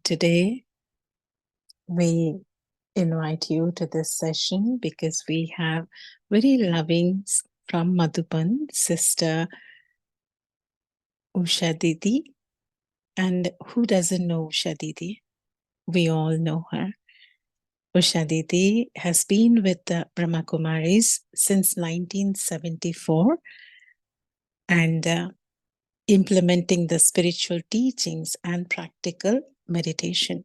Today, we invite you to this session because we have very loving from Madhuban, Sister Usha Didi. And who doesn't know Usha Didi? We all know her. Usha Didi has been with the Brahmakumaris since 1974 and implementing the spiritual teachings and practical meditation.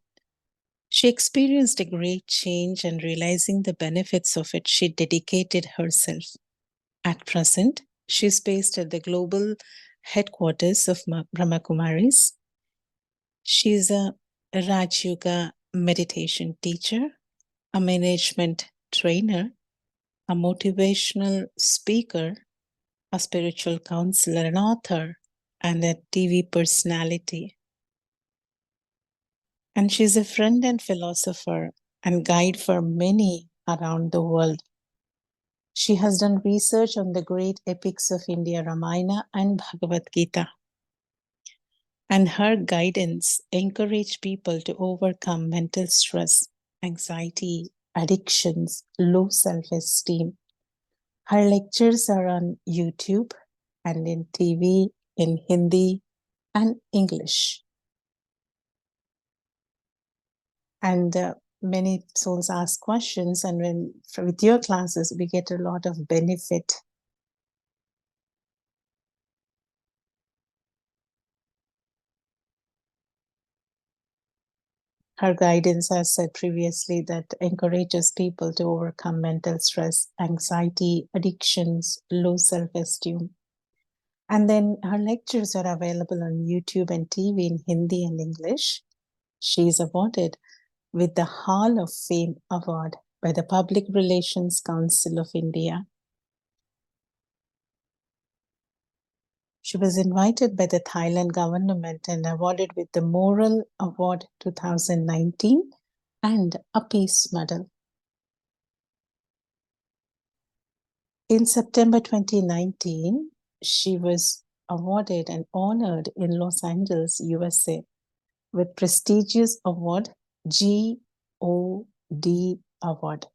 She experienced a great change, and realizing the benefits of it, she dedicated herself. At present, she is based at the global headquarters of Brahmakumaris. She is a Raj Yoga meditation teacher, a management trainer, a motivational speaker, a spiritual counselor, an author, and a TV personality. And she's a friend and philosopher and guide for many around the world. She has done research on the great epics of India, Ramayana and Bhagwad Gita. And her guidance encouraged people to overcome mental stress, anxiety, addictions, low self-esteem. Her lectures are on YouTube and in TV in Hindi and English. And many souls ask questions, and with your classes, we get a lot of benefit. Her guidance, as said previously, that encourages people to overcome mental stress, anxiety, addictions, low self-esteem. And then her lectures are available on YouTube and TV in Hindi and English. She is awarded with the Hall of Fame Award by the Public Relations Council of India. She was invited by the Thailand government and awarded with the Moral Award 2019 and a Peace Medal. In September 2019, she was awarded and honored in Los Angeles, USA, with prestigious award GOD Award,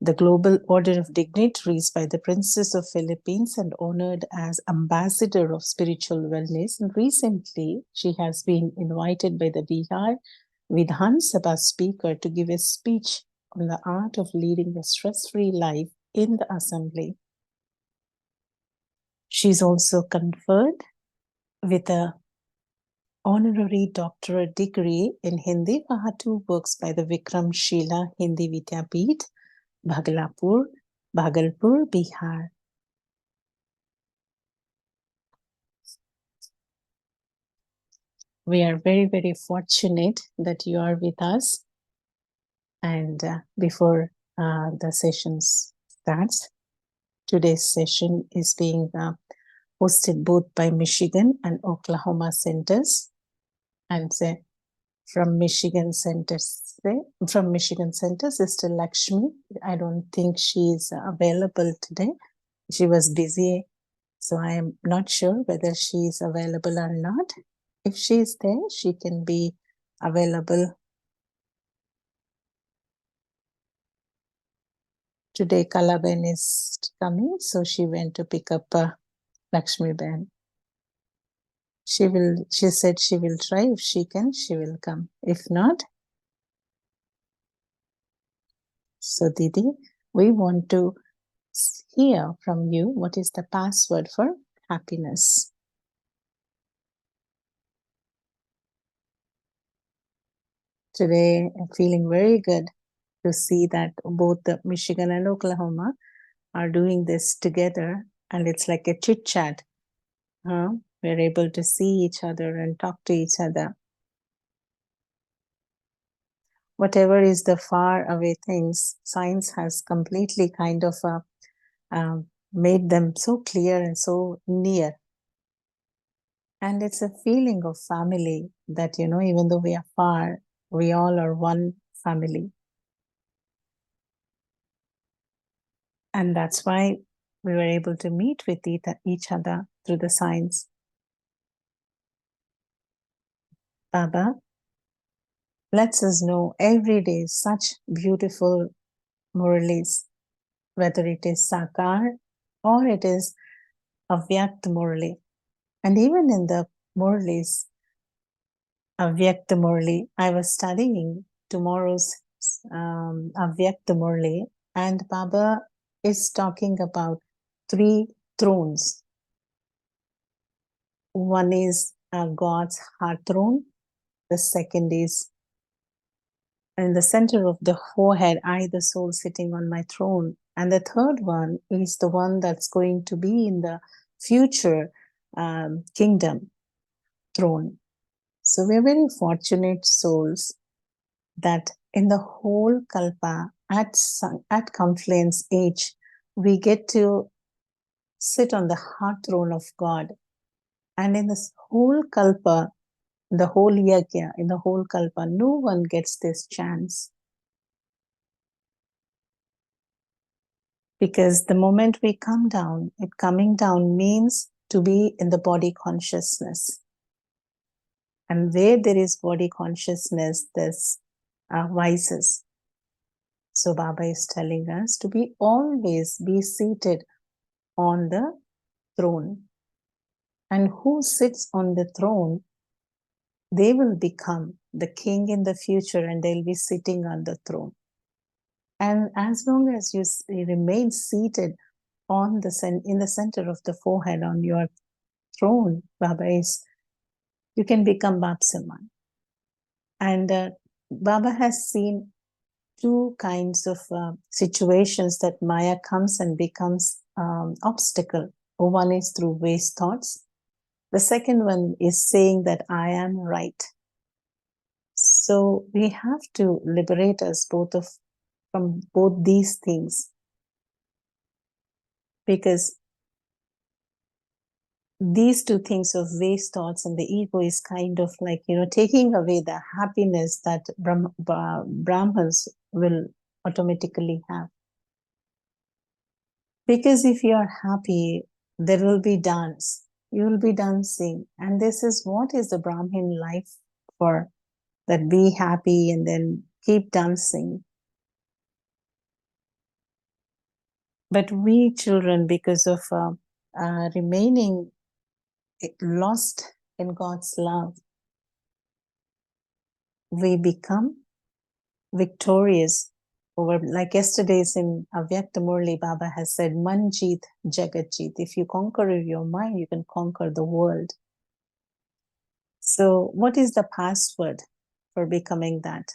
the Global Order of Dignitaries by the Princess of Philippines, and honored as Ambassador of Spiritual Wellness. And recently, she has been invited by the Bihar Vidhan Sabha Speaker to give a speech on the art of leading a stress-free life in the assembly. She's also conferred with a honorary doctorate degree in Hindi for her two books by the Vikram Shila Hindi Vidyapeeth, Bhagalpur, Bihar. We are very, very fortunate that you are with us. And before the session starts, today's session is being hosted both by Michigan and Oklahoma centers. And from Michigan Center, Sister Lakshmi. I don't think she is available today. She was busy, so I am not sure whether she is available or not. If she is there, she can be available. Today, Kalaben is coming, so she went to pick up Lakshmi Ben. She said she will try. If she can, she will come. If not, so Didi, we want to hear from you what is the password for happiness. Today, I'm feeling very good to see that both the Michigan and Oklahoma are doing this together, and it's like a chit chat. We're able to see each other and talk to each other. Whatever is the far away things, science has completely kind of made them so clear and so near. And it's a feeling of family that, even though we are far, we all are one family. And that's why we were able to meet with each other through the science. Baba, lets us know every day such beautiful Muralis, whether it is Sakar or it is Avyakt Murali. And even in the Muralis, Avyakt Murali, I was studying tomorrow's Avyakt Murali, and Baba is talking about three thrones. One is God's heart throne. The second is in the center of the forehead, I, the soul, sitting on my throne. And the third one is the one that's going to be in the future kingdom throne. So we're very fortunate souls that in the whole Kalpa, at confluence age, we get to sit on the heart throne of God. And in this whole Kalpa, the whole Yajna, in the whole Kalpa, no one gets this chance. Because the moment we come down, coming down means to be in the body consciousness. And where there is body consciousness, there's vices. So Baba is telling us to be always be seated on the throne. And who sits on the throne, they will become the king in the future and they'll be sitting on the throne. And as long as you remain seated on in the center of the forehead on your throne, Baba is, you can become Bapsaman. And Baba has seen two kinds of situations that Maya comes and becomes obstacle. One is through waste thoughts. The second one is saying that I am right. So we have to liberate us from both these things, because these two things of waste thoughts and the ego is kind of like, taking away the happiness that Brahmins will automatically have. Because if you are happy, there will be dance. You will be dancing. And this is what is the Brahmin life for, that be happy and then keep dancing. But we children, because of remaining lost in God's love, we become victorious over, like yesterday's in Avyakta Murli, Baba has said, Manjeet Jagatjeet. If you conquer your mind, you can conquer the world. So what is the password for becoming that?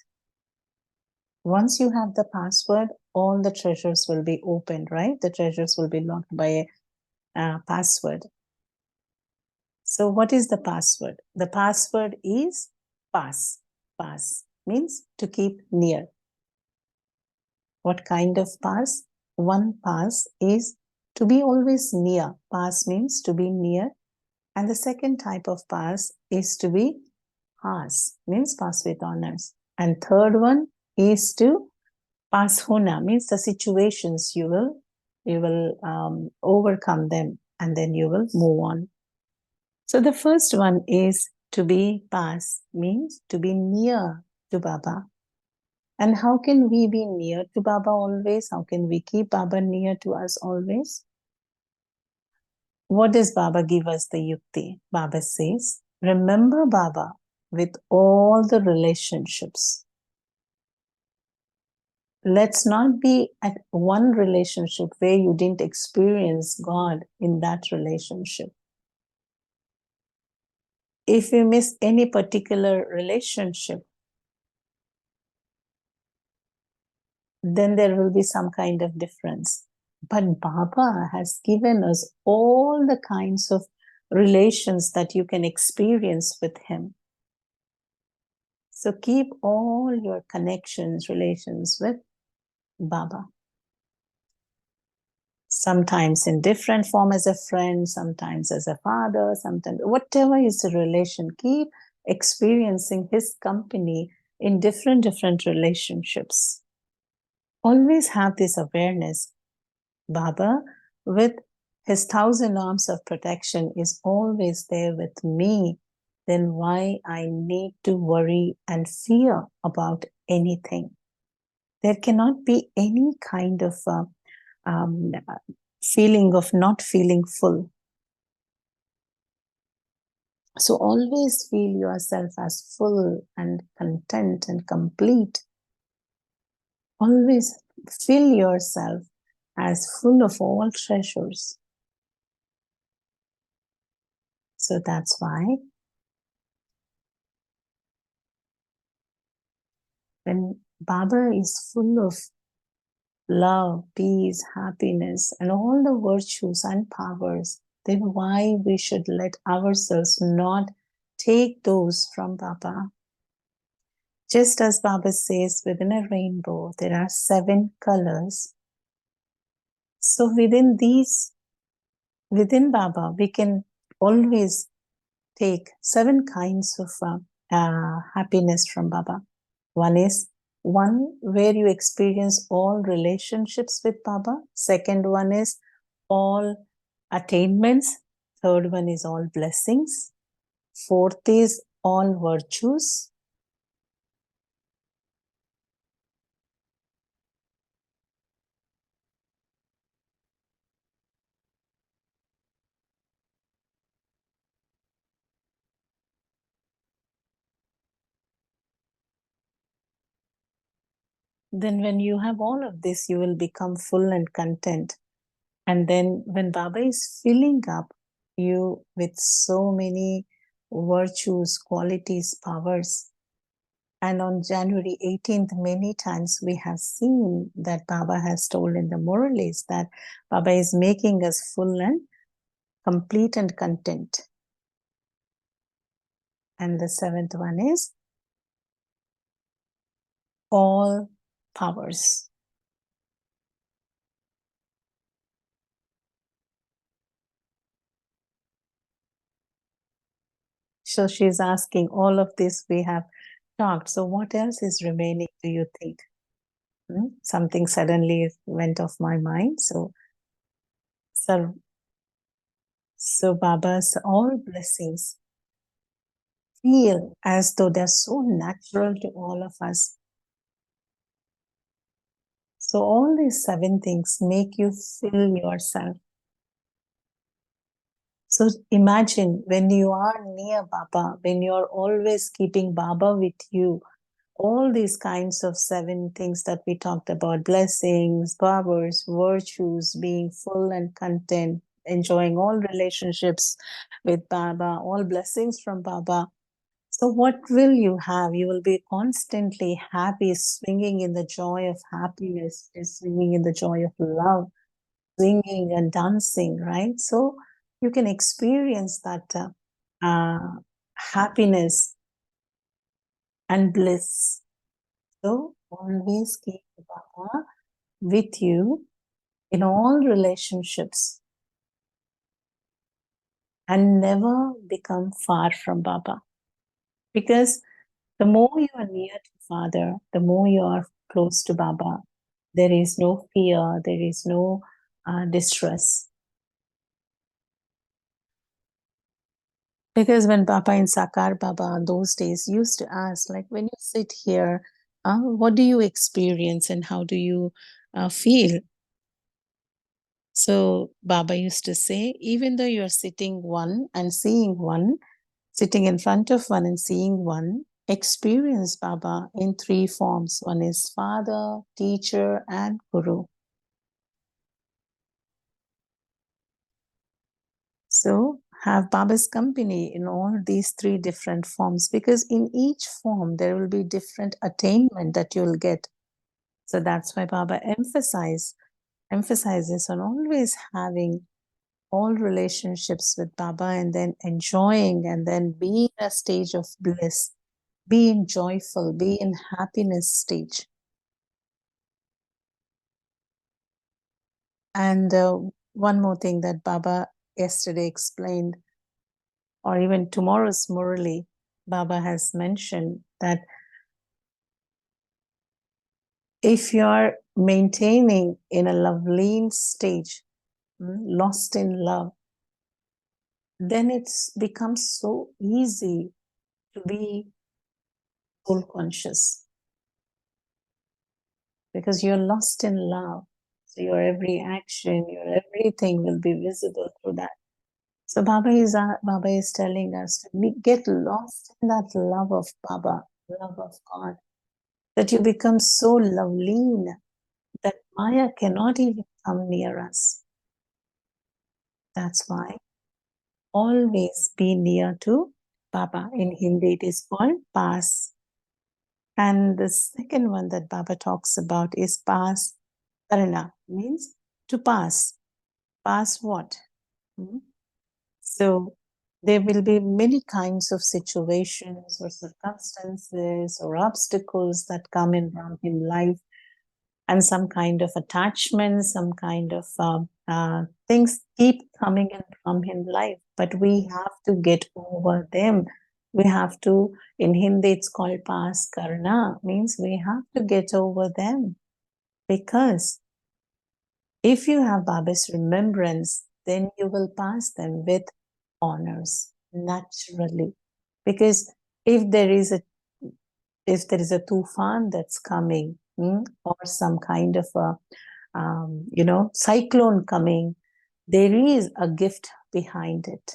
Once you have the password, all the treasures will be opened, right? The treasures will be locked by a password. So what is the password? The password is pass. Pass means to keep near. What kind of pass? One pass is to be always near. Pass means to be near. And the second type of pass is to be pass, means pass with honors. And third one is to pass hona, means the situations you will overcome them and then you will move on. So the first one is to be pass, means to be near to Baba. And how can we be near to Baba always? How can we keep Baba near to us always? What does Baba give us the yukti? Baba says, remember Baba with all the relationships. Let's not be at one relationship where you didn't experience God in that relationship. If you miss any particular relationship, then there will be some kind of difference. But Baba has given us all the kinds of relations that you can experience with him. So keep all your connections, relations with Baba. Sometimes in different form as a friend, sometimes as a father, sometimes whatever is the relation, keep experiencing his company in different relationships. Always have this awareness. Baba, with his 1,000 arms of protection, is always there with me then why I need to worry and fear about anything? There cannot be any kind of um, feeling of not feeling full. So always feel yourself as full and content and complete. Always feel yourself as full of all treasures. So that's why when Baba is full of love, peace, happiness, and all the virtues and powers, then why we should let ourselves not take those from Baba? Just as Baba says, within a rainbow, there are 7 colors. So within Baba, we can always take 7 kinds of happiness from Baba. One is where you experience all relationships with Baba. Second one is all attainments. Third one is all blessings. Fourth is all virtues. Then when you have all of this, you will become full and content. And then when Baba is filling up you with so many virtues, qualities, powers, and on January 18th, many times we have seen that Baba has told in the Muralis that Baba is making us full and complete and content. And the 7th one is all powers. So she's asking, all of this we have talked. So what else is remaining, do you think? Something suddenly went off my mind. So Baba's all blessings feel as though they're so natural to all of us. So all these 7 things make you feel yourself. So imagine when you are near Baba, when you're always keeping Baba with you, all these kinds of 7 things that we talked about, blessings, powers, virtues, being full and content, enjoying all relationships with Baba, all blessings from Baba. So what will you have? You will be constantly happy, swinging in the joy of happiness, swinging in the joy of love, singing and dancing, right? So you can experience that happiness and bliss. So always keep Baba with you in all relationships and never become far from Baba. Because the more you are near to Father, the more you are close to Baba. There is no fear, there is no distress. Because when Baba in Sakar Baba those days used to ask, like, when you sit here, what do you experience and how do you feel? So Baba used to say, even though you're sitting one and seeing one, sitting in front of one and seeing one, experience Baba in 3 forms. One is Father, Teacher, and Guru. So have Baba's company in all these 3 different forms, because in each form there will be different attainment that you'll get. So that's why Baba emphasizes on always having all relationships with Baba and then enjoying and then be in a stage of bliss, be in joyful, be in happiness stage. And one more thing that Baba yesterday explained, or even tomorrow's Murali, Baba has mentioned that if you're maintaining in a love-lean stage, lost in love, then it's becomes so easy to be soul conscious, because you're lost in love. So your every action, your everything will be visible through that. So Baba is telling us to get lost in that love of Baba, love of God, that you become so lovely that Maya cannot even come near us. That's why always be near to Baba. In Hindi, it is called Pas. And the second one that Baba talks about is Pas Karna, means to pass. Pass what? So there will be many kinds of situations or circumstances or obstacles that come in Brahmin life, and some kind of attachment, some kind of things keep coming in Brahmin life, but we have to get over them. We have to, in Hindi, it's called Pas Karna, means we have to get over them. Because if you have Baba's remembrance, then you will pass them with honors naturally. Because if there is a tufan that's coming, or some kind of a cyclone coming, there is a gift behind it.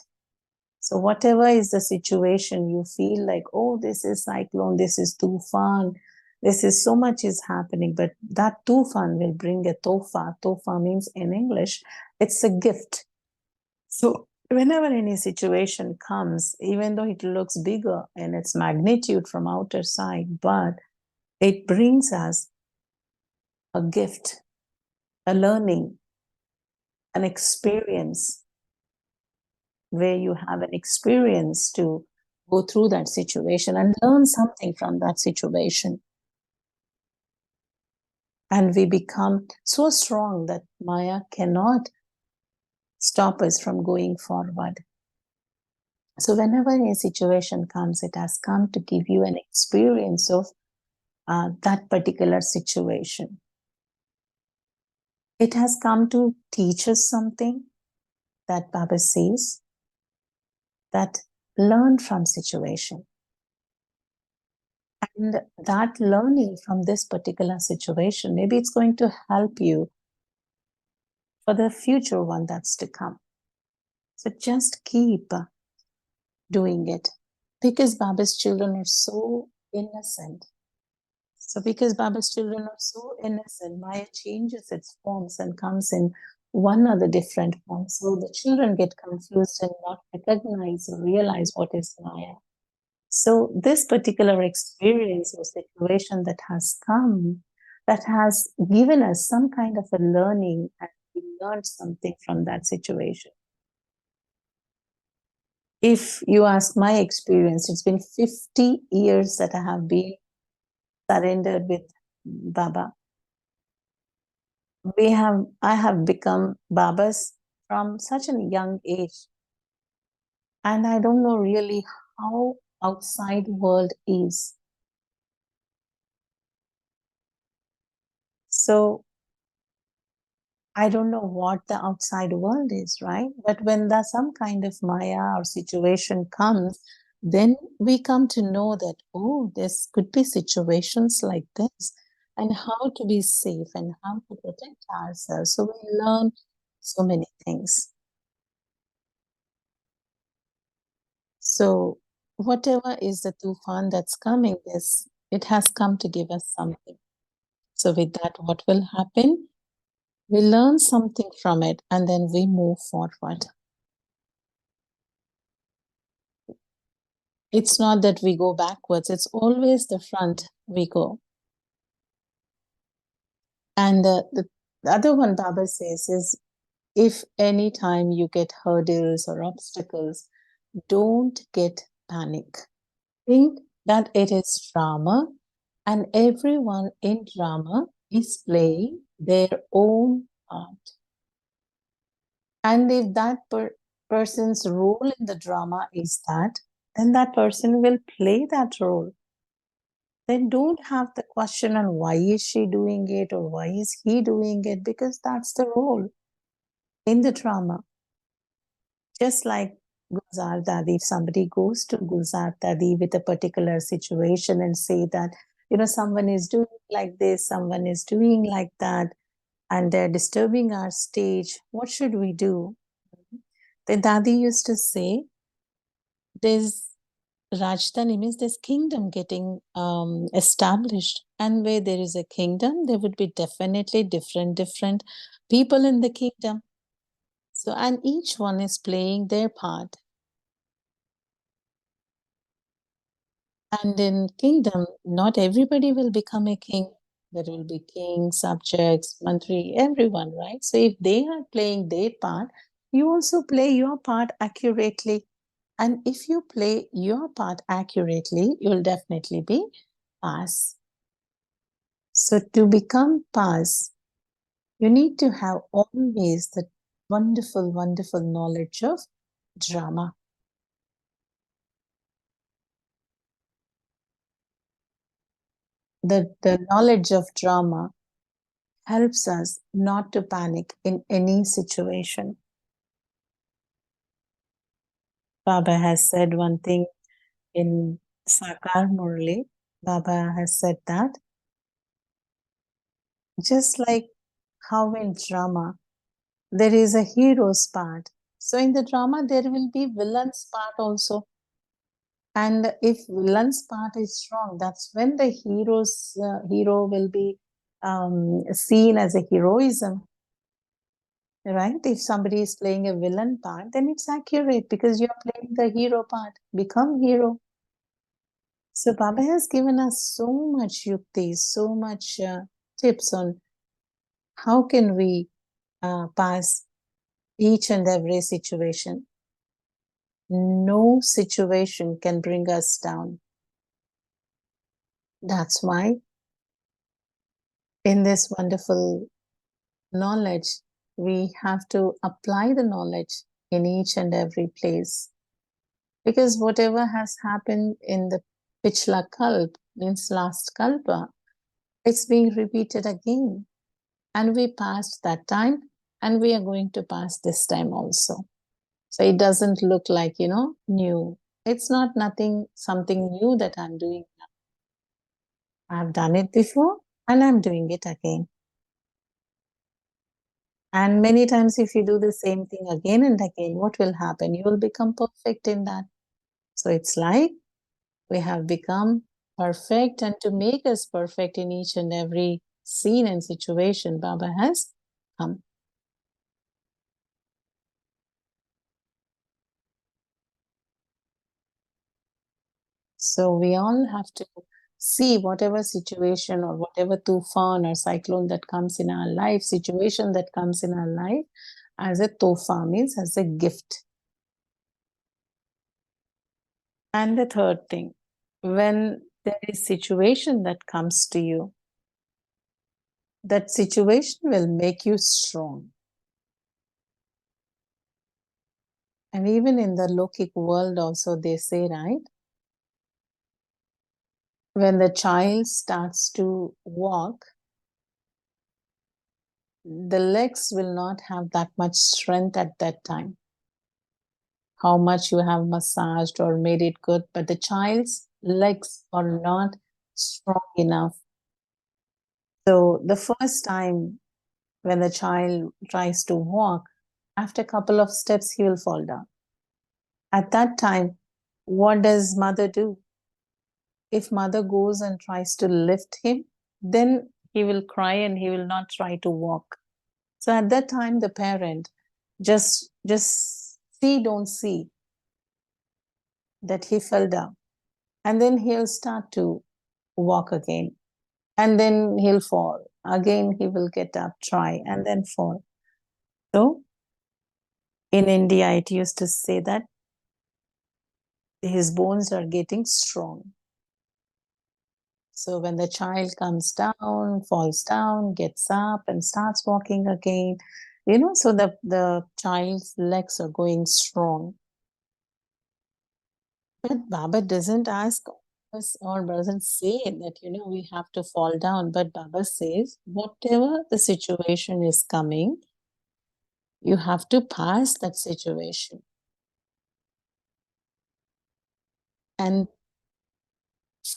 So whatever is the situation, you feel like, oh, this is cyclone, this is tufan, this is so much is happening, but that tufan will bring a tofa. Tofa means in English, it's a gift. So whenever any situation comes, even though it looks bigger in its magnitude from outer side, but it brings us a gift, a learning, an experience, where you have an experience to go through that situation and learn something from that situation. And we become so strong that Maya cannot stop us from going forward. So whenever a situation comes, it has come to give you an experience of that particular situation. It has come to teach us something, that Baba says, that learn from situation. And that learning from this particular situation, maybe it's going to help you for the future one that's to come. So just keep doing it, because Baba's children are so innocent. So because Baba's children are so innocent, Maya changes its forms and comes in one other different form. So the children get confused and not recognize or realize what is Maya. So this particular experience or situation that has come, that has given us some kind of a learning, and we learned something from that situation. If you ask my experience, it's been 50 years that I have been surrendered with Baba. I have become Baba's from such a young age. And I don't know really how outside world is. So I don't know what the outside world is, right? But when there's some kind of Maya or situation comes, then we come to know that, oh, this could be situations like this, and how to be safe and how to protect ourselves. So we learn so many things. So whatever is the tufan that's coming, it has come to give us something. So with that, what will happen? We learn something from it, and then we move forward. It's not that we go backwards, it's always the front we go. And the other one Baba says is, if any time you get hurdles or obstacles, don't get panic. Think that it is drama, and everyone in drama is playing their own part. And if that person's role in the drama is that, then that person will play that role. Then don't have the question on why is she doing it or why is he doing it, because that's the role in the drama. Just like Gulzar Dadi, if somebody goes to Gulzar Dadi with a particular situation and say that, someone is doing like this, someone is doing like that, and they're disturbing our stage, what should we do? The Dadi used to say, there's Rajdhani means there's kingdom getting established. And where there is a kingdom, there would be definitely different people in the kingdom. So, and each one is playing their part. And in kingdom, not everybody will become a king. There will be king, subjects, mantri, everyone, right? So if they are playing their part, you also play your part accurately. And if you play your part accurately, you'll definitely be pass. So to become pass, you need to have always the wonderful knowledge of drama. The knowledge of drama helps us not to panic in any situation. Baba has said one thing in Sakar Murli. Baba has said that just like how in drama there is a hero's part, so in the drama there will be villain's part also. And if villain's part is strong, that's when the hero will be seen as a heroism. Right? If somebody is playing a villain part, then it's accurate because you're playing the hero part. Become hero. So Baba has given us so much yukti, so much tips on how can we pass each and every situation. No situation can bring us down. That's why in this wonderful knowledge, we have to apply the knowledge in each and every place. Because whatever has happened in the Pichla Kalp, means last Kalpa, it's being repeated again. And we passed that time, and we are going to pass this time also. So it doesn't look like, new. It's not something new that I'm doing now. I've done it before, and I'm doing it again. And many times, if you do the same thing again and again, what will happen? You will become perfect in that. So it's like we have become perfect, and to make us perfect in each and every scene and situation, Baba has come. So we all have to see whatever situation or whatever tufan or cyclone that comes in our life, situation that comes in our life, as a tofa, means as a gift. And the third thing, when there is situation that comes to you, that situation will make you strong. And even in the Lokic world also they say, right? When the child starts to walk, the legs will not have that much strength at that time. How much you have massaged or made it good, but the child's legs are not strong enough. So the first time when the child tries to walk, after a couple of steps, he will fall down. At that time, what does mother do? If mother goes and tries to lift him, then he will cry and he will not try to walk. So at that time, the parent just see, don't see that he fell down. And then he'll start to walk again. And then he'll fall. Again, he will get up, try, and then fall. So in India, it used to say that his bones are getting strong. So when the child comes down, falls down, gets up and starts walking again, so the child's legs are going strong. But Baba doesn't ask us or doesn't say that, we have to fall down. But Baba says, whatever the situation is coming, you have to pass that situation. And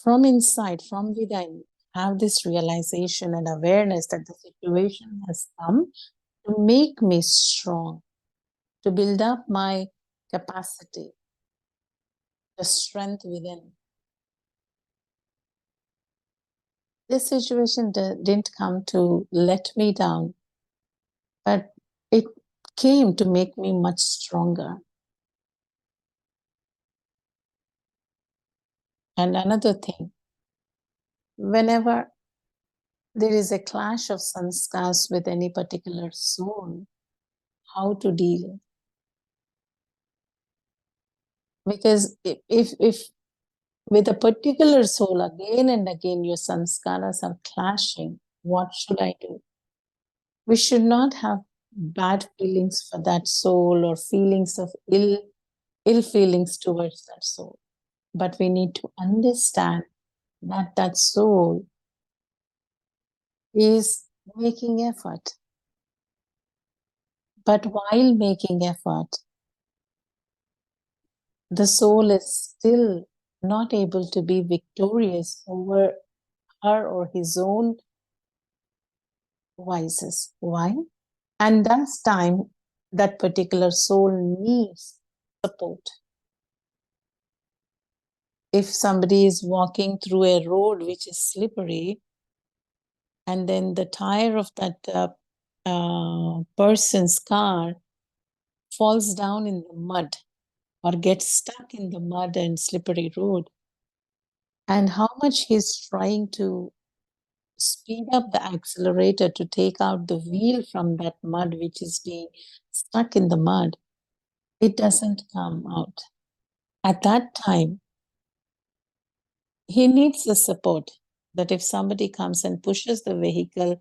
from inside, from within, have this realization and awareness that the situation has come to make me strong, to build up my capacity, the strength within. This situation didn't come to let me down, but it came to make me much stronger. And another thing, whenever there is a clash of sanskars with any particular soul, how to deal? Because if with a particular soul again and again your sanskaras are clashing, what should I do? We should not have bad feelings for that soul or feelings of ill feelings towards that soul. But we need to understand that that soul is making effort. But while making effort, the soul is still not able to be victorious over her or his own vices. Why? And that's time that particular soul needs support. If somebody is walking through a road which is slippery, and then the tire of that person's car falls down in the mud or gets stuck in the mud and slippery road, and how much he's trying to speed up the accelerator to take out the wheel from that mud which is being stuck in the mud, it doesn't come out. At that time, he needs the support that if somebody comes and pushes the vehicle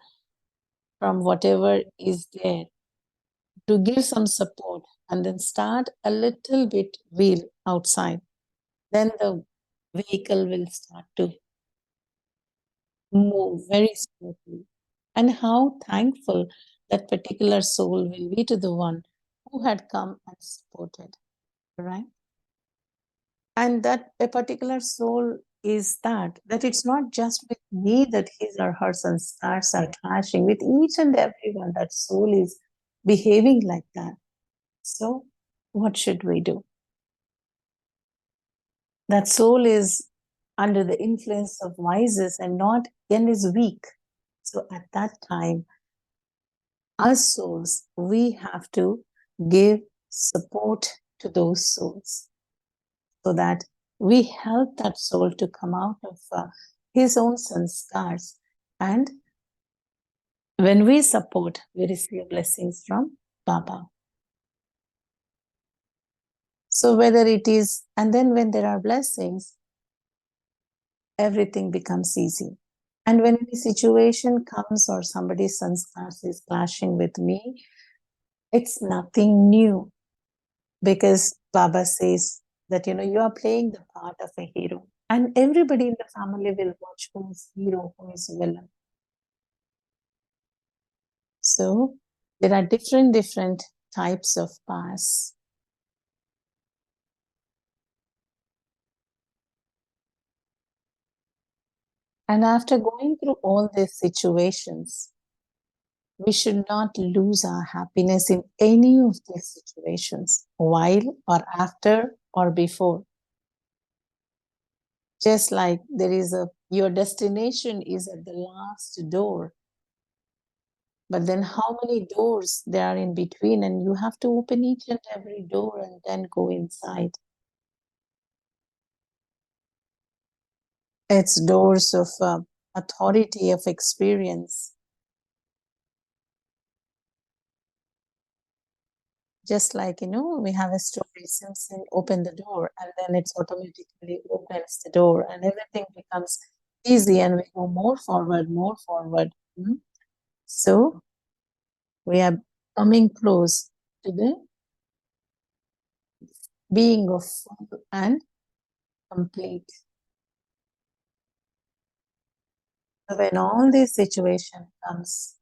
from whatever is there, to give some support and then start a little bit wheel outside, then the vehicle will start to move very smoothly. And how thankful that particular soul will be to the one who had come and supported, right? And that a particular soul is that it's not just with me that his or her sanskars are clashing. With each and everyone, that soul is behaving like that. So what should we do? That soul is under the influence of vices and is weak. So at that time, us souls, we have to give support to those souls so that we help that soul to come out of his own sanskars. And when we support, we receive blessings from Baba. So whether it is, and then when there are blessings, everything becomes easy. And when any situation comes or somebody's sanskars is clashing with me, it's nothing new, because Baba says that, you are playing the part of a hero. And everybody in the family will watch who is hero, who is villain. So there are different types of paths. And after going through all these situations, we should not lose our happiness in any of these situations, while or after or before. Just like your destination is at the last door, but then how many doors there are in between, and you have to open each and every door and then go inside. It's doors of authority, of experience. Just like, we have a story, Simpson open the door, and then it's automatically opens the door and everything becomes easy and we go more forward, more forward. So we are coming close to the being of full and complete. So when all this situation comes,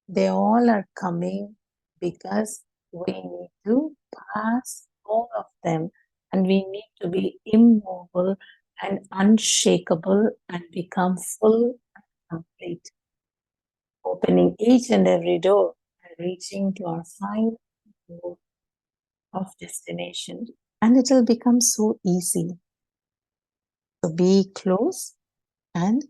they all are coming because we need to pass all of them And we need to be immovable and unshakable and become full and complete, opening each and every door and reaching to our final goal of destination. And it will become so easy. So be close and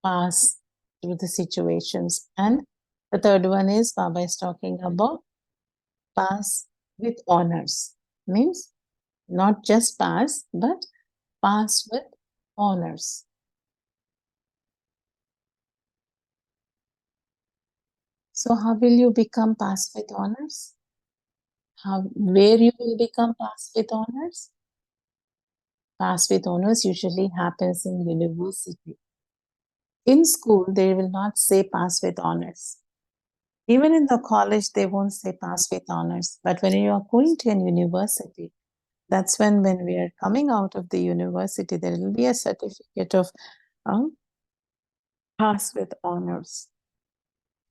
pass through the situations. And the third one is Baba is talking about pass with honors. Means not just pass, but pass with honors. So how will you become pass with honors? Where you will become pass with honors? Pass with honors usually happens in university. In school, they will not say pass with honors. Even in the college, they won't say pass with honors. But when you are going to an university, that's when we are coming out of the university, there will be a certificate of pass with honors.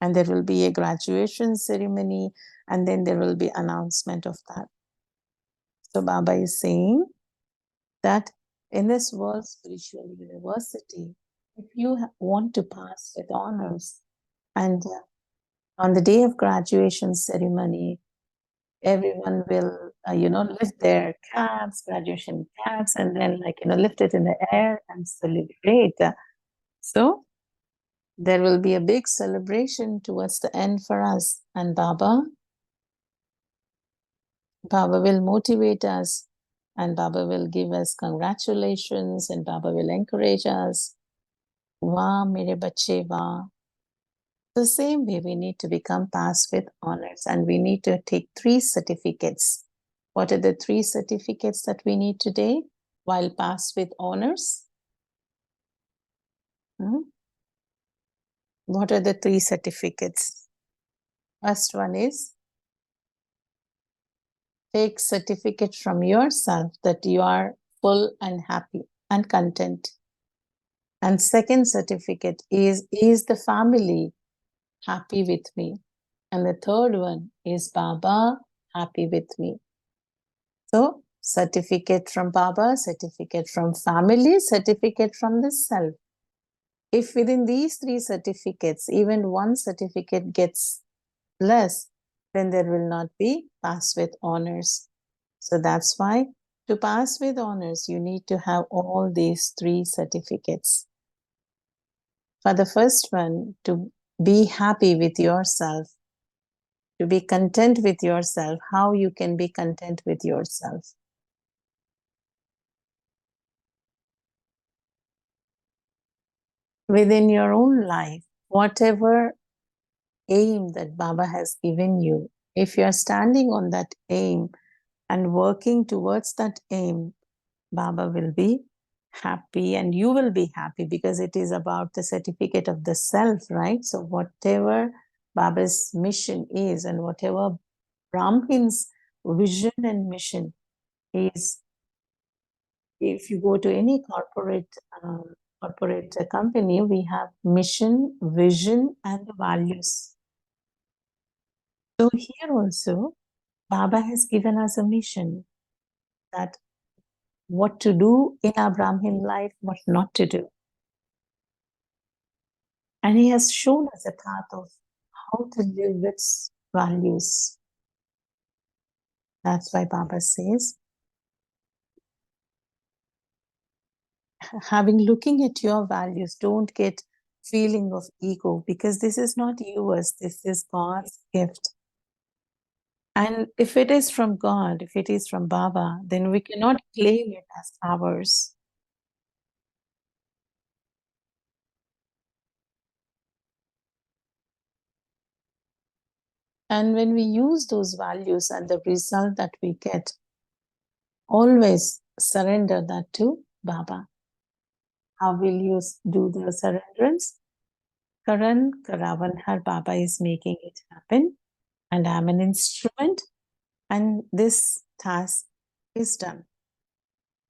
And there will be a graduation ceremony, and then there will be announcement of that. So Baba is saying that in this world spiritual university, if you want to pass with honors, and on the day of graduation ceremony, everyone will, lift their caps, graduation caps, and then lift it in the air and celebrate. So there will be a big celebration towards the end for us. And Baba will motivate us, and Baba will give us congratulations, and Baba will encourage us. Wah, mere bache, wah. The same way we need to become pass with honors, and we need to take 3 certificates. What are the 3 certificates that we need today while pass with honors? What are the 3 certificates? First one is take certificate from yourself that you are full and happy and content. And second certificate is the family happy with me? And the third one is Baba happy with me? So certificate from Baba, certificate from family, certificate from the self. If within these 3 certificates, even one certificate gets less, then there will not be pass with honors. So that's why to pass with honors, you need to have all these 3 certificates. For the first one, to be happy with yourself, to be content with yourself. How you can be content with yourself? Within your own life, whatever aim that Baba has given you, if you're standing on that aim and working towards that aim, Baba will be happy and you will be happy, because it is about the certificate of the self, right? So whatever Baba's mission is, and whatever Brahmin's vision and mission is, if you go to any corporate company, we have mission, vision, and values. So here also, Baba has given us a mission, that what to do in our Brahmin life, what not to do. And he has shown us a path of how to live with values. That's why Baba says, looking at your values, don't get feeling of ego, because this is not yours, this is God's gift. And if it is from God, if it is from Baba, then we cannot claim it as ours. And when we use those values and the result that we get, always surrender that to Baba. How will you do the surrenderance? Karan Karavan, her Baba is making it happen, and I'm an instrument, and this task is done.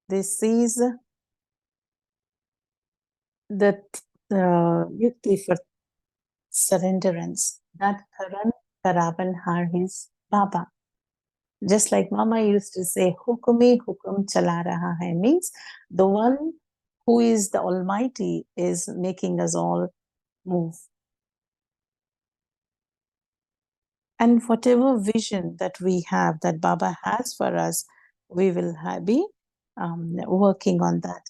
This is the yukti for surrenderance, that Karan Karavan, her his Baba. Just like Mama used to say, Hukumi hukum chala raha hai, means the one who is the Almighty is making us all move. And whatever vision that we have, that Baba has for us, we will be working on that.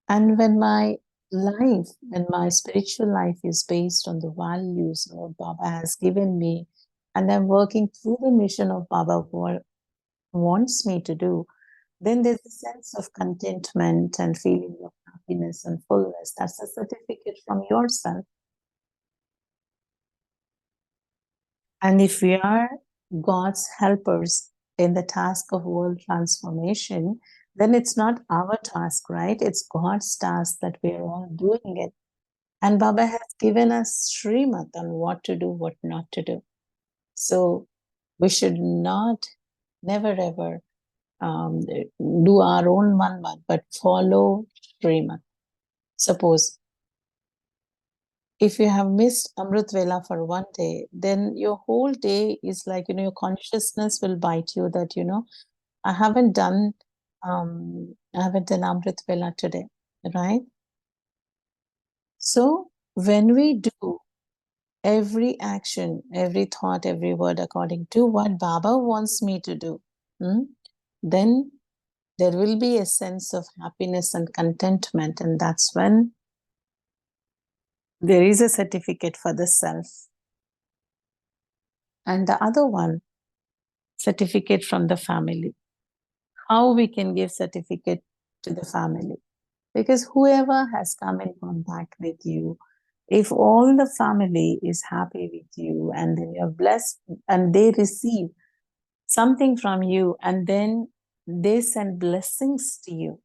And when my life, when my spiritual life is based on the values what Baba has given me, and I'm working through the mission of Baba what wants me to do, then there's a sense of contentment and feeling of happiness and fullness. That's a certificate from yourself. And if we are God's helpers in the task of world transformation, then it's not our task, right? It's God's task that we are all doing it. And Baba has given us Shrimad on what to do, what not to do. So we should not, never ever do our own manmat, but follow Shrimad. Suppose if you have missed Amrit Vela for one day, then your whole day is like, your consciousness will bite you that, I haven't done Amrit Vela today, right? So when we do every action, every thought, every word according to what Baba wants me to do, then there will be a sense of happiness and contentment. And that's when there is a certificate for the self. And the other one, certificate from the family. How we can give certificate to the family? Because whoever has come in contact with you, if all the family is happy with you and then you're blessed and they receive something from you and then they send blessings to you,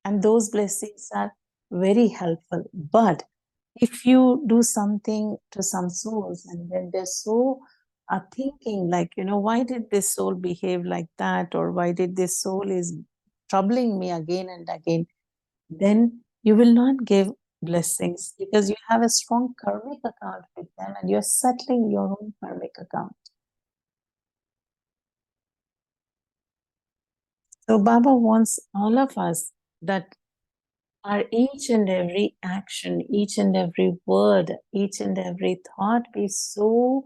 and those blessings are very helpful. But if you do something to some souls and then they're so thinking like, why did this soul behave like that, or why did this soul is troubling me again and again, then you will not give blessings because you have a strong karmic account with them and you're settling your own karmic account. So Baba wants all of us that our each and every action, each and every word, each and every thought be so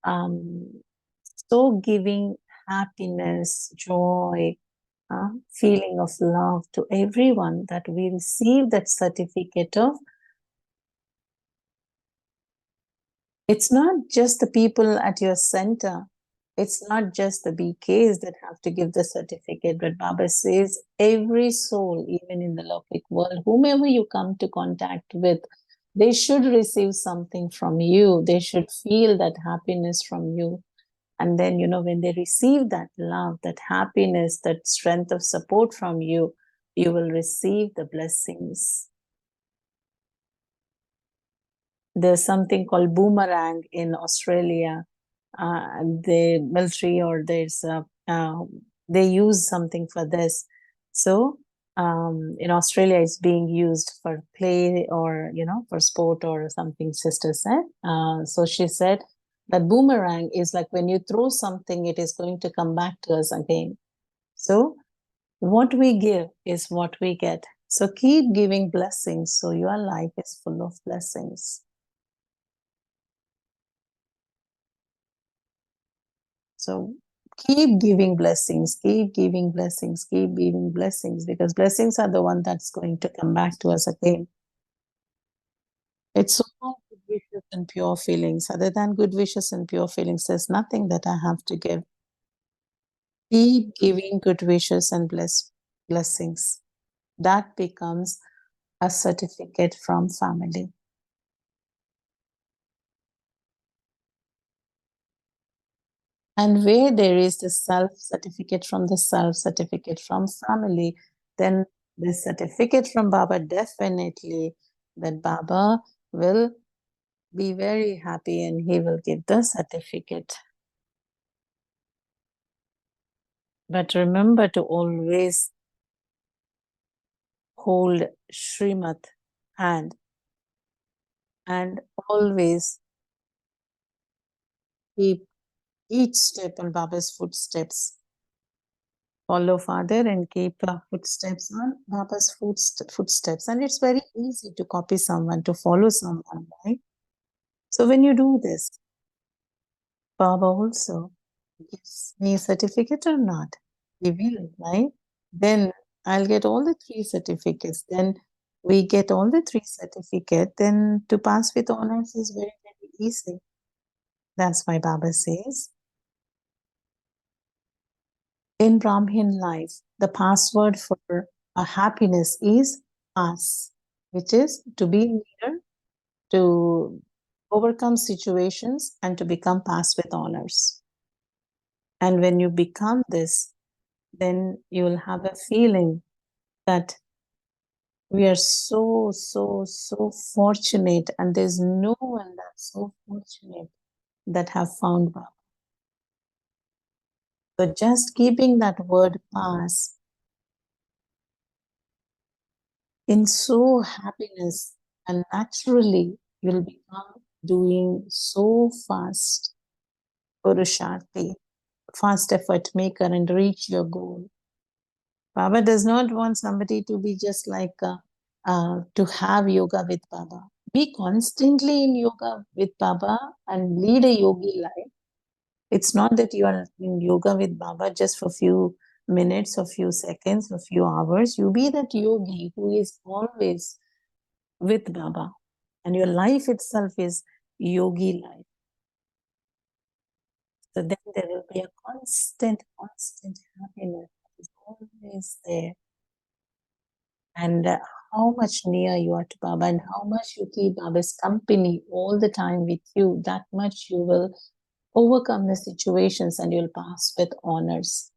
so giving happiness, joy, feeling of love to everyone, that we receive that certificate of. It's not just the people at your center. It's not just the BKs that have to give the certificate, but Baba says every soul, even in the Lokik world, whomever you come to contact with, they should receive something from you. They should feel that happiness from you. And then, when they receive that love, that happiness, that strength of support from you, you will receive the blessings. There's something called boomerang in Australia. The military or they use something for this. So in Australia, it's being used for play or, for sport or something, sister said. So she said that boomerang is like when you throw something, it is going to come back to us again. So what we give is what we get. So keep giving blessings so your life is full of blessings. So keep giving blessings, keep giving blessings, keep giving blessings, because blessings are the one that's going to come back to us again. It's all good wishes and pure feelings. Other than good wishes and pure feelings, there's nothing that I have to give. Keep giving good wishes and blessings. That becomes a certificate from family. And where there is the self certificate from the self certificate from family, then the certificate from Baba definitely, that Baba will be very happy and he will give the certificate. But remember to always hold Shrimad hand and always Keep each step on Baba's footsteps. Follow Father and keep footsteps on Baba's footsteps. And it's very easy to copy someone, to follow someone, right? So when you do this, Baba also gives me a certificate or not? He will, right? Then I'll get all the three certificates. Then we get all the three certificates. Then to pass with honors is very, very easy. That's why Baba says, in Brahmin life, the password for a happiness is pass, which is to be leader, to overcome situations, and to become pass with honors. And when you become this, then you will have a feeling that we are so fortunate, and there's no one that's so fortunate that have found Baba. So just keeping that word pass in so happiness, and naturally you'll become doing so fast Purusharthi, fast effort maker, and reach your goal. Baba does not want somebody to be just like to have yoga with Baba. Be constantly in yoga with Baba and lead a yogi life. It's not that you are in yoga with Baba just for a few minutes or few seconds or few hours. You be that yogi who is always with Baba, and your life itself is yogi life. So then there will be a constant happiness that is always there. And how much near you are to Baba and how much you keep Baba's company all the time with you, that much you will overcome the situations and you'll pass with honors.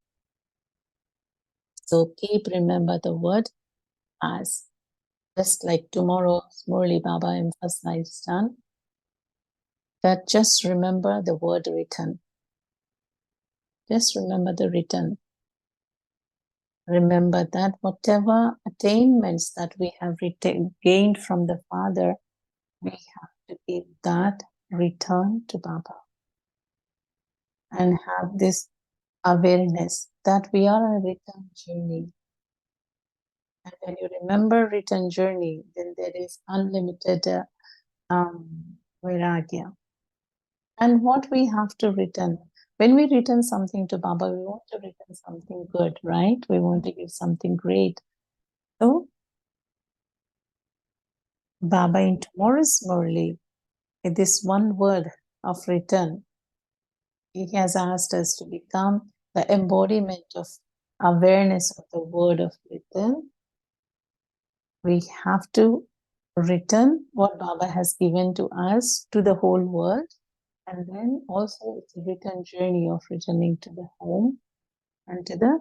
So keep remember the word as, just like tomorrow's Murli Baba emphasized on, that just remember the word written. Just remember the written. Remember that whatever attainments that we have gained from the Father, we have to give that return to Baba and have this awareness that we are on a return journey. And when you remember return journey, then there is unlimited vairagya. And what we have to return, when we return something to Baba, we want to return something good, right? We want to give something great. So Baba in tomorrow's Murli, in this one word of return, he has asked us to become the embodiment of awareness of the word of return. We have to return what Baba has given to us to the whole world. And then also it's a return journey of returning to the home and to the.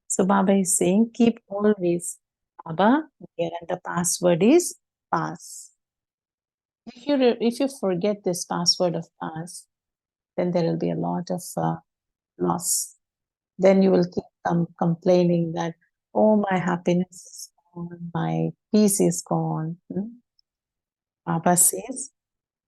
So Baba is saying, keep always Baba here, and the password is pass. If you forget this password of pass, then there will be a lot of loss. Then you will keep complaining that, oh, my happiness is gone, my peace is gone. Baba says,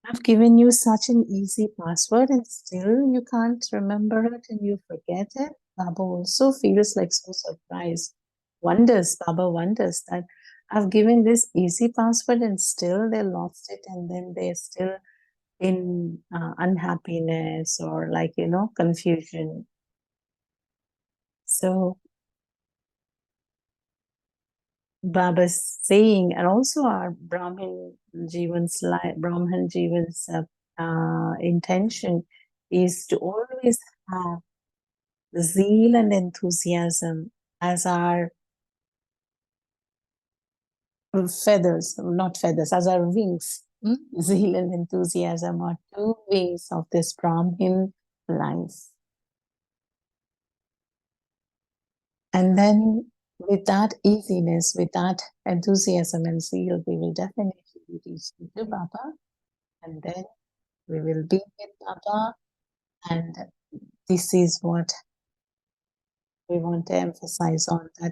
I've given you such an easy password and still you can't remember it and you forget it. Baba also feels like so surprised. Baba wonders that I've given this easy password and still they lost it, and then they're still in unhappiness or confusion. So Baba's saying, and also our Brahman Jivan's intention is to always have zeal and enthusiasm as our as our wings. Zeal and enthusiasm are two wings of this Brahmin life. And then with that easiness, with that enthusiasm and zeal, we will definitely reach to Baba. And then we will be with Baba. And this is what we want to emphasize on, that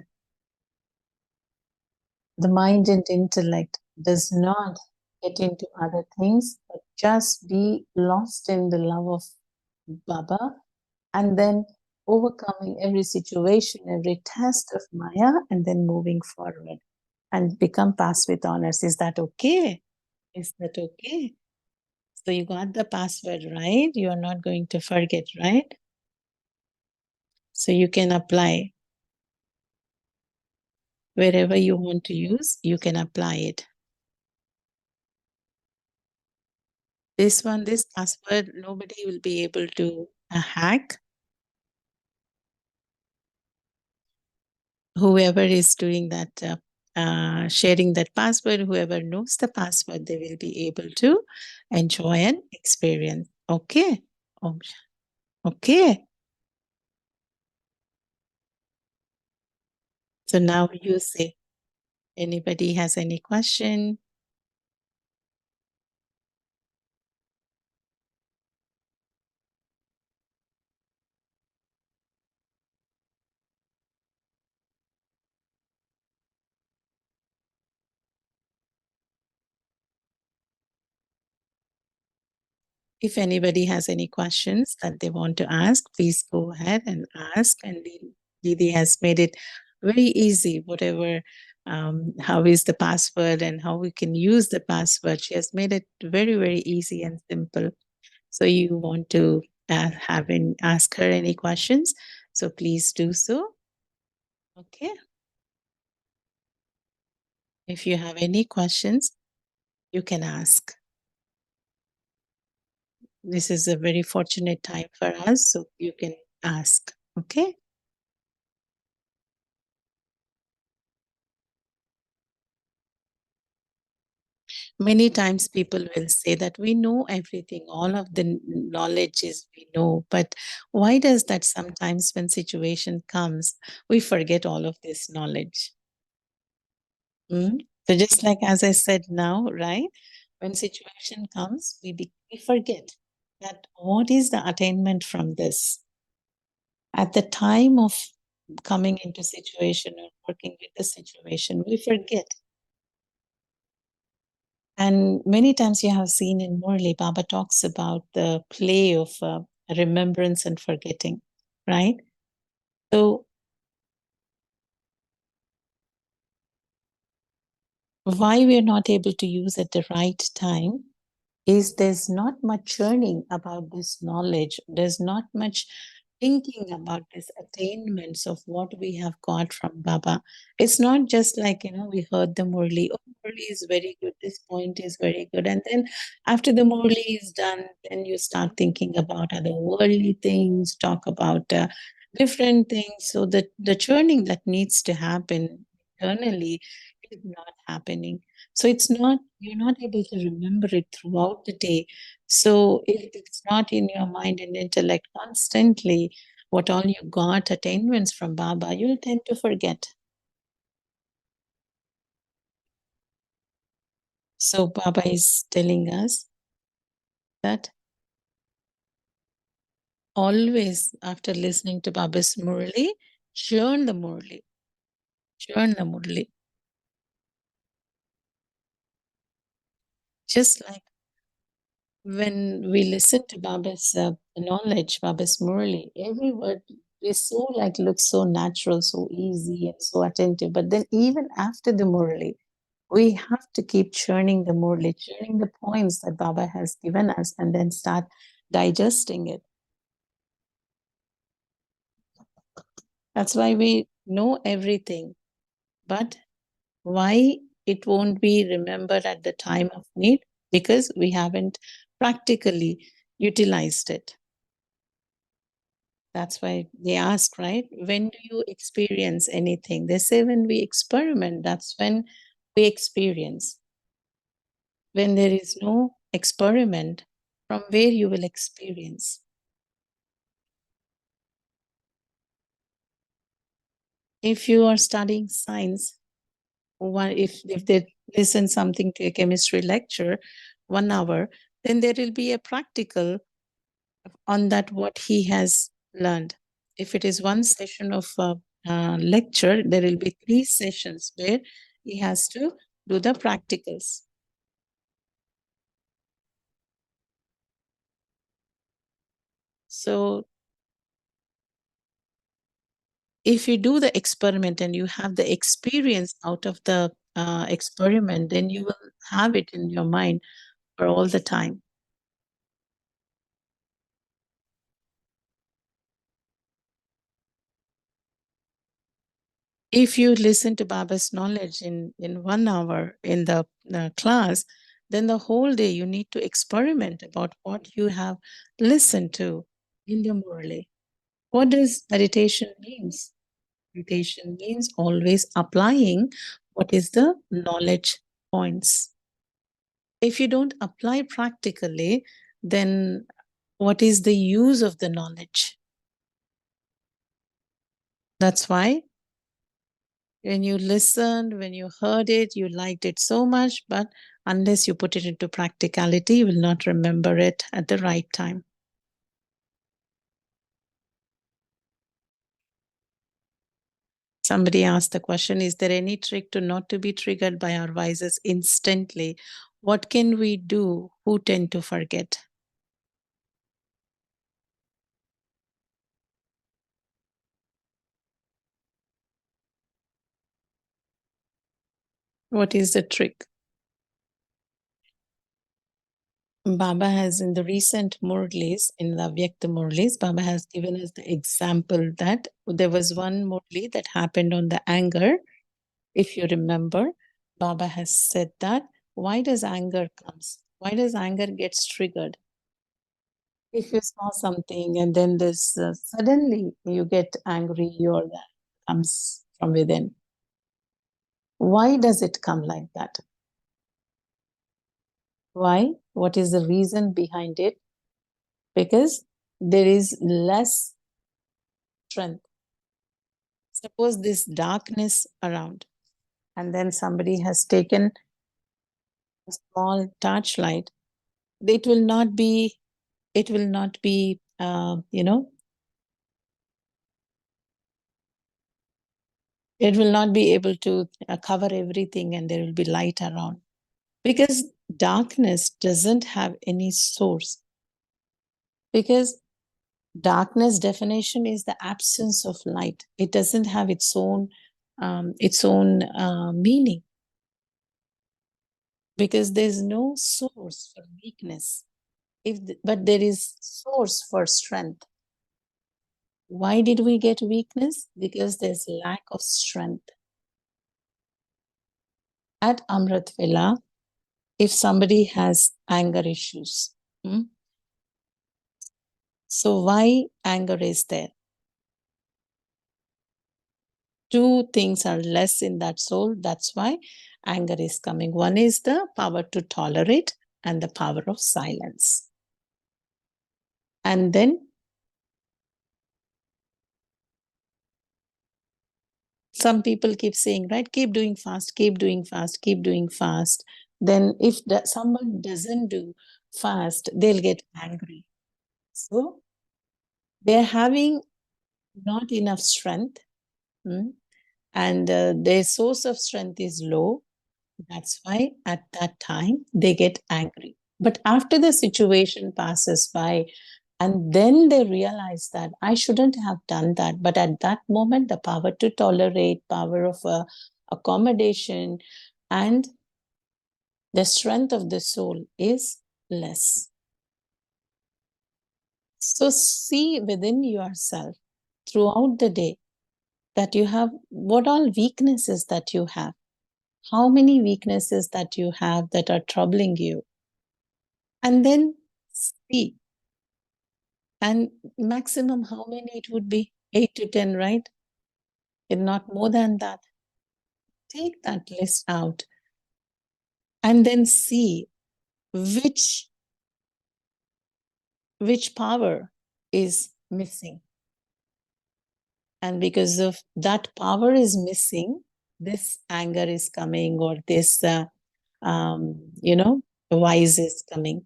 the mind and intellect does not get into other things, but just be lost in the love of Baba, and then overcoming every situation, every test of Maya, and then moving forward and become pass with honors. Is that okay? Is that okay? So you got the password right. You are not going to forget, right? So you can apply wherever you want to use, you can apply it. This one, this password, nobody will be able to hack. Whoever is doing that, sharing that password, whoever knows the password, they will be able to enjoy and experience. Okay. Okay. So now you say, anybody has any question? If anybody has any questions that they want to ask, please go ahead and ask. And Didi has made it very easy, whatever, how is the password and how we can use the password. She has made it very, very easy and simple. So you want to ask her any questions, so please do so. Okay. If you have any questions, you can ask. This is a very fortunate time for us, so you can ask. Okay. Many times people will say that we know everything, all of the knowledge is we know, but why does that sometimes when situation comes, we forget all of this knowledge? Mm? So just like as I said now, right? When situation comes, we forget that what is the attainment from this? At the time of coming into situation or working with the situation, we forget. And many times you have seen in Murli, Baba talks about the play of remembrance and forgetting, right? So why we're not able to use at the right time is there's not much churning about this knowledge. There's not much thinking about these attainments of what we have got from Baba. It's not just like, we heard the Murli. Oh, Murli is very good. This point is very good. And then after the Murli is done, then you start thinking about other worldly things, talk about different things. So the churning that needs to happen internally is not happening. So you're not able to remember it throughout the day. So if it's not in your mind and intellect constantly, what all you got attainments from Baba, you'll tend to forget. So Baba is telling us that always after listening to Baba's Murli, churn the Murli, churn the Murli. Just like when we listen to Baba's knowledge, Baba's Murli, every word is so like looks so natural, so easy, and so attentive. But then even after the Murli, we have to keep churning the Murli, churning the points that Baba has given us, and then start digesting it. That's why we know everything, but why it won't be remembered at the time of need? Because we haven't practically utilized it. That's why they ask, right? When do you experience anything? They say when we experiment, that's when we experience. When there is no experiment, from where you will experience? If you are studying science, if they listen something to a chemistry lecture, 1 hour, then there will be a practical on that what he has learned. If it is one session of lecture, there will be 3 sessions where he has to do the practicals. So if you do the experiment and you have the experience out of the experiment, then you will have it in your mind for all the time. If you listen to Baba's knowledge in 1 hour in the class, then the whole day you need to experiment about what you have listened to in the Murli. What does meditation means? Meditation means always applying what is the knowledge points. If you don't apply practically, then what is the use of the knowledge? That's why when you listened, when you heard it, you liked it so much, but unless you put it into practicality, you will not remember it at the right time. Somebody asked the question, is there any trick to not to be triggered by our vices instantly? What can we do who tend to forget? What is the trick? Baba has, in the recent Murlis, in the Vyakta Murlis, Baba has given us the example that there was one Murli that happened on the anger. If you remember, Baba has said that, why does anger comes? Why does anger gets triggered? If you saw something and then this suddenly you get angry or that comes from within. Why does it come like that? Why? What is the reason behind it? Because there is less strength. Suppose this darkness around, and then somebody has taken a small torchlight. It will not be. It will not be. It will not be able to cover everything, and there will be light around because darkness doesn't have any source. Because darkness definition is the absence of light. It doesn't have its own meaning, because there's no source for weakness. But there is source for strength. Why did we get weakness? Because there's lack of strength. At Amrit Vela, if somebody has anger issues, so why anger is there? Two things are less in that soul. That's why anger is coming. One is the power to tolerate and the power of silence. And then some people keep saying, right, keep doing fast, keep doing fast, keep doing fast. Then if someone doesn't do fast, they'll get angry. So they're having not enough strength, and their source of strength is low. That's why at that time they get angry. But after the situation passes by, and then they realize that I shouldn't have done that. But at that moment, the power to tolerate, power of accommodation, and the strength of the soul is less. So see within yourself throughout the day that you have what all weaknesses that you have. How many weaknesses that you have that are troubling you? And then see. And maximum, how many it would be? 8 to 10, right? And not more than that. Take that list out and then see which power is missing. And because of that power is missing, this anger is coming, or this, wise is coming.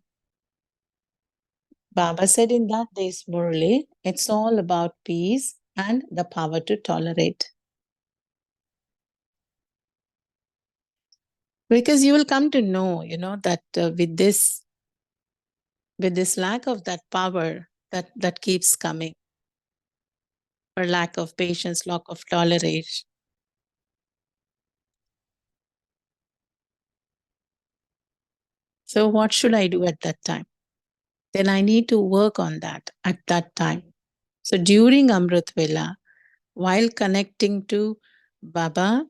Baba said in that day's Murli, it's all about peace and the power to tolerate. Because you will come to know, that with this lack of that power, that keeps coming, or lack of patience, lack of toleration. So what should I do at that time? Then I need to work on that at that time. So during Amrit Vela, while connecting to Baba,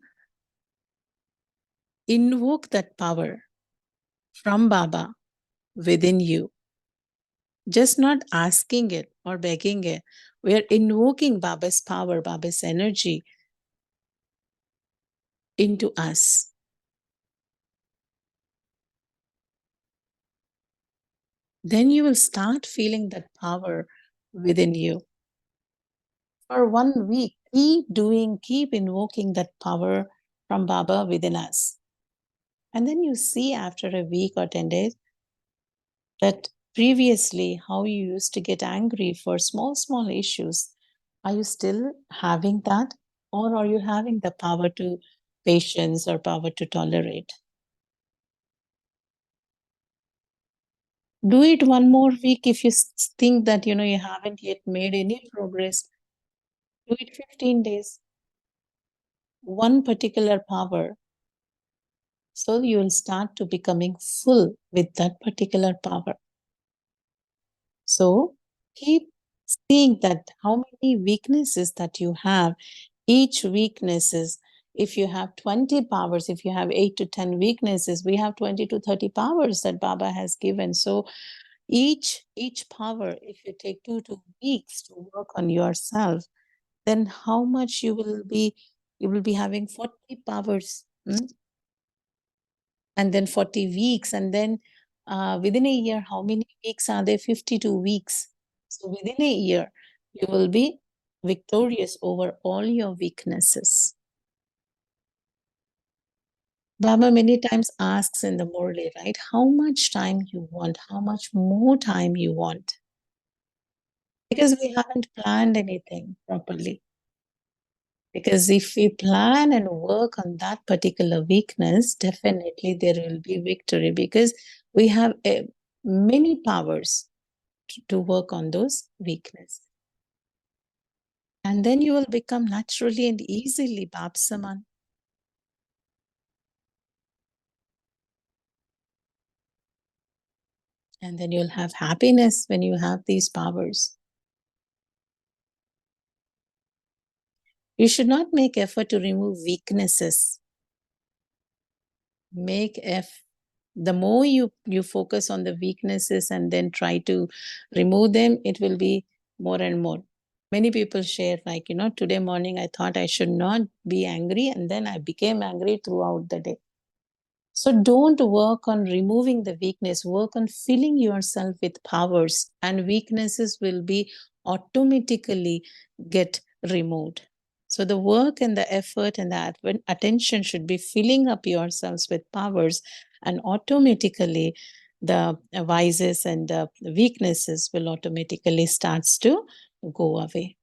invoke that power from Baba within you. Just not asking it or begging it. We are invoking Baba's power, Baba's energy into us. Then you will start feeling that power within you. For 1 week, keep invoking that power from Baba within us. And then you see after a week or 10 days that previously how you used to get angry for small, small issues. Are you still having that? Or are you having the power to patience or power to tolerate? Do it 1 more week. If you think that you haven't yet made any progress, do it 15 days. One particular power. So you will start to becoming full with that particular power. So keep seeing that how many weaknesses that you have. Each weaknesses, if you have 20 powers, if you have 8 to 10 weaknesses, we have 20 to 30 powers that Baba has given. So each power, if you take 2 weeks to work on yourself, then how much you will be having 40 powers. And then 40 weeks, and then within a year, how many weeks are there? 52 weeks. So within a year, you will be victorious over all your weaknesses. Baba many times asks in the Murli, right? How much time you want? How much more time you want? Because we haven't planned anything properly. Because if we plan and work on that particular weakness, definitely there will be victory because we have many powers to work on those weaknesses. And then you will become naturally and easily Babsaman. And then you'll have happiness when you have these powers. You should not make effort to remove weaknesses. The more you focus on the weaknesses and then try to remove them, it will be more and more. Many people share, like, today morning I thought I should not be angry, and then I became angry throughout the day. So don't work on removing the weakness, work on filling yourself with powers, and weaknesses will be automatically get removed. So the work and the effort and the attention should be filling up yourselves with powers, and automatically the vices and the weaknesses will automatically starts to go away.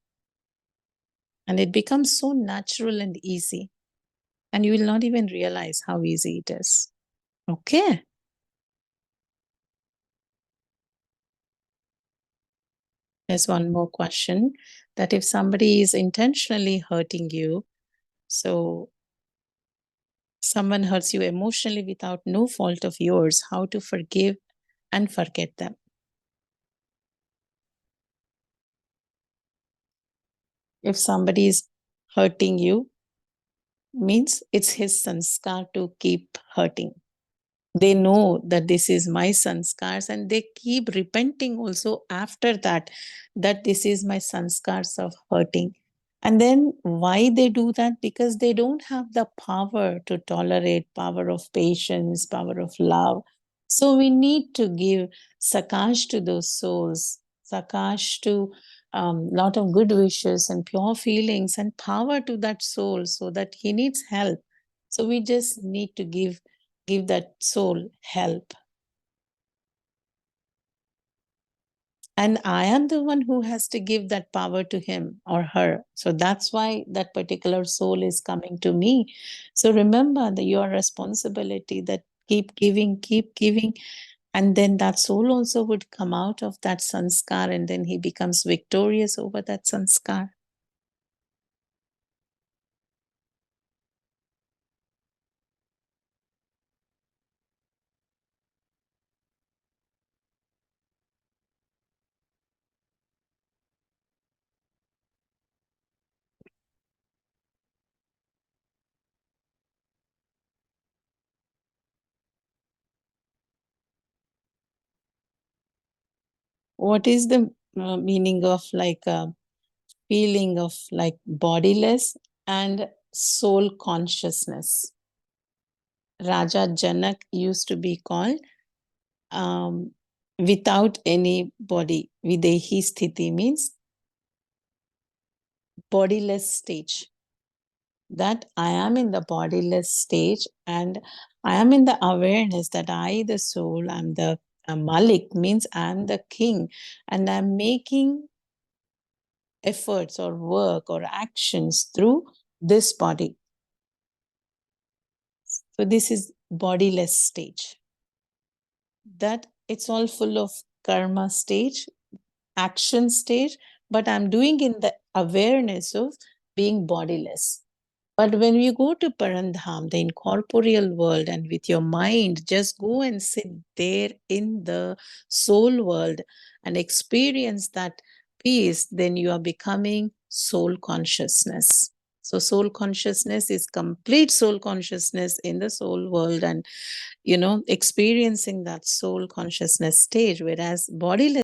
And it becomes so natural and easy. And you will not even realize how easy it is. Okay. There's one more question, that if somebody is intentionally hurting you, so someone hurts you emotionally without no fault of yours, how to forgive and forget them? If somebody is hurting you, means it's his sanskar to keep hurting. They know that this is my sanskars, and they keep repenting also after that, that this is my sanskars of hurting. And then why they do that? Because they don't have the power to tolerate, power of patience, power of love. So we need to give sakash to those souls, sakash to lot of good wishes and pure feelings and power to that soul, so that he needs help. So we just need to give that soul help. And I am the one who has to give that power to him or her. So that's why that particular soul is coming to me. So remember that your responsibility, that keep giving, And then that soul also would come out of that sanskar, and then he becomes victorious over that sanskar. What is the meaning of like a feeling of like bodiless and soul consciousness? Raja Janak used to be called without any body. Videhi sthiti means bodiless stage. That I am in the bodiless stage and I am in the awareness that I, the soul, I'm the Malik, means I'm the king, and I'm making efforts or work or actions through this body. So this is bodiless stage. That it's all full of karma stage, action stage, but I'm doing in the awareness of being bodiless. But when you go to Parandham, the incorporeal world, and with your mind, just go and sit there in the soul world and experience that peace, then you are becoming soul consciousness. So, soul consciousness is complete soul consciousness in the soul world, and experiencing that soul consciousness stage, whereas bodiless.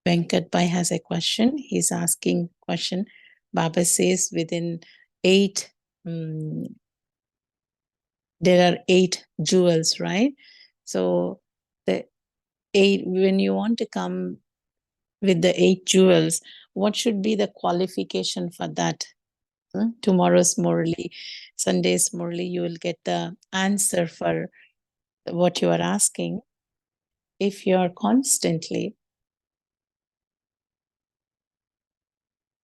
Venkat Bhai has a question. He's asking question. Baba says within 8, there are 8 jewels, right? So the 8, when you want to come with the 8 jewels, what should be the qualification for that? Tomorrow's Murli, Sunday's Murli, you will get the answer for what you are asking. If you are constantly,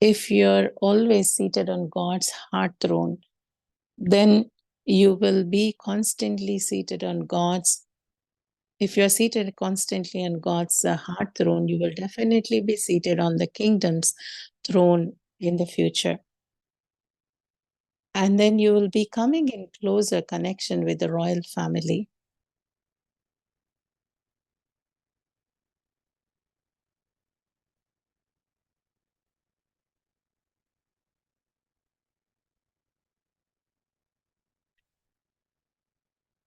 if you're always seated on God's heart throne, then you will be constantly seated on God's. If you're seated constantly on God's heart throne, you will definitely be seated on the kingdom's throne in the future. And then you will be coming in closer connection with the royal family.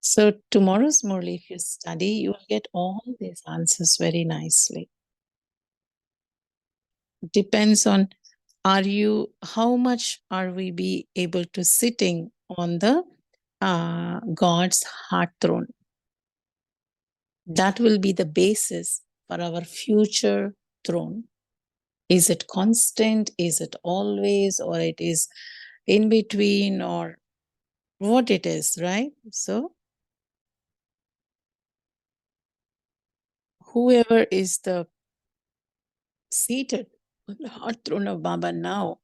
So tomorrow's Murli, if you study, you will get all these answers very nicely. Depends on how much are we be able to sitting on the God's heart throne. That will be the basis for our future throne. Is it constant? Is it always? Or it is in between? Or what it is, right? So whoever is the seated on the heart throne of Baba now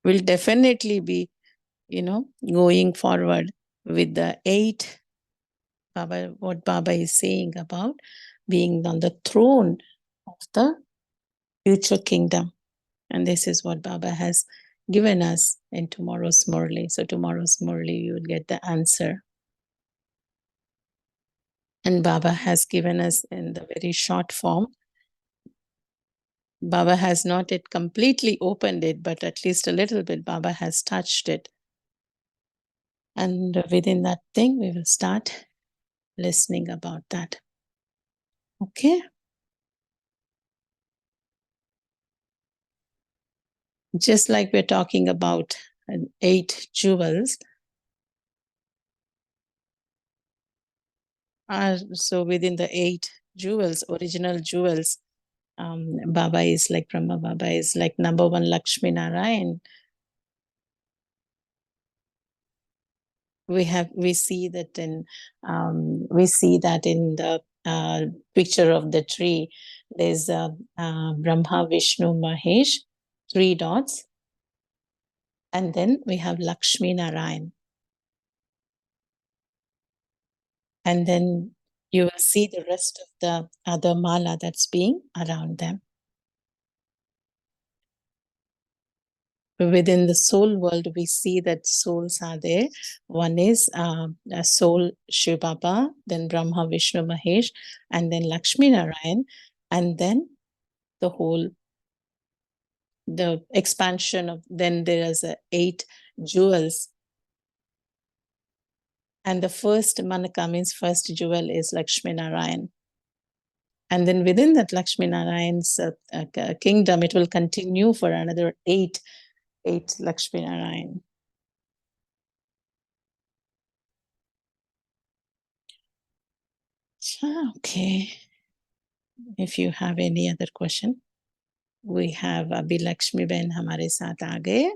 will definitely be, going forward with the 8 Baba, what Baba is saying about being on the throne of the future kingdom. And this is what Baba has given us in tomorrow's Murli. So tomorrow's Murli, you will get the answer. And Baba has given us in the very short form. Baba has not yet completely opened it, but at least a little bit Baba has touched it. And within that thing, we will start listening about that. Okay? Just like we're talking about 8 jewels, so within the 8 jewels, original jewels, Baba is like Brahma Baba is like number 1 Lakshmi Narayan. We see that in the picture of the tree. There's Brahma, Vishnu, Mahesh, 3 dots, and then we have Lakshmi Narayan. And then you will see the rest of the other mala that's being around them. Within the soul world, we see that souls are there. One is a soul Shiv Baba, then Brahma, Vishnu, Mahesh, and then Lakshmi Narayan, and then the whole, the expansion of, then there is 8 jewels. And the first Manaka means first jewel is Lakshmi Narayan. And then within that Lakshmi Narayan's kingdom, it will continue for another 8 Lakshmi Narayan. Okay. If you have any other question, we have Abhi Lakshmi Ben हमारे साथ आ गए.